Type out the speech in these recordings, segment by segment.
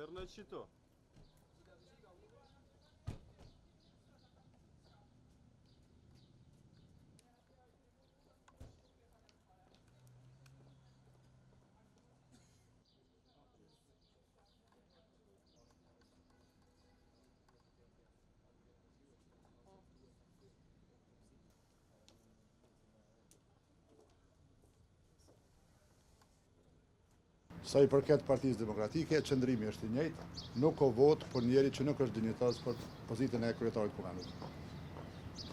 Internet qito. Sa I përket Partisë Demokratike, qëndrimi është I njëjtë, nuk ka votë për njeri që nuk është dinjitos për pozitën e kryetarit të Kombëtarit.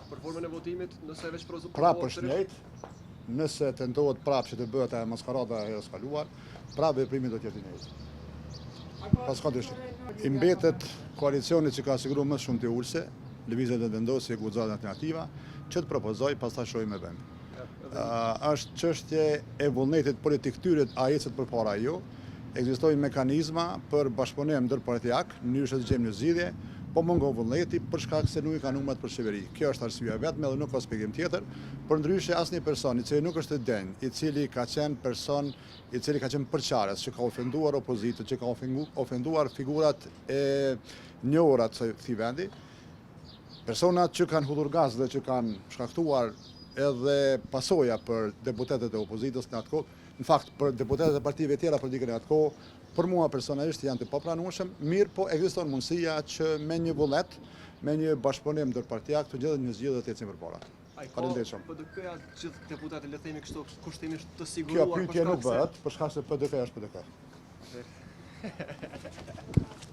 Për formën e votimit, nëse veç Prapë është njëjtë, nëse tentohet prapë që të bëhet e maskarada e skaluar, prapë veprimi do të jetë I njëjtë. Pas ka dyshim. I mbetet koalicioni që ka siguruar më shumë të ulse, lëvizjet e vendosje e guxat alternativa, që të propozoj, pastaj shohim me vend. Është çështje e vullnetit politik këtyre ajecet përpara jo. Ekzistojnë mekanizma për bashkëpunim ndërpartijak, në mënyrë që të gjejmë një zgjidhje, po mungon vullneti për shkak se nuk I ka numrat për qeveri. Kjo është arsyeja vetme dhe nuk ka shpjegim tjetër. Përndryshe asnjë person I cili nuk është I denj, I cili ka qenë person I cili ka qenë përçarës, që ka ofenduar opozitën, që ka ofenduar figurat e njohura të këtij vendi, personat që kanë hudhur gaz dhe që kanë shkaktuar edhe pasoja për deputetet e opozitës në atë kohë, në fakt për deputetet e partive tjera politike në atë kohë, për mua personalisht janë të papranueshëm, mirë po ekziston mundësia që me një vullnet, me një bashkëpunim ndërpartijak të gjendet një zgjidhje të ecim përpara. Faleminderit shumë. PDK-ja gjithë deputetët le të themi kështu kushtimisht të Kjo siguruar pyetje nuk bëhet, për shkak se PDK është PDK.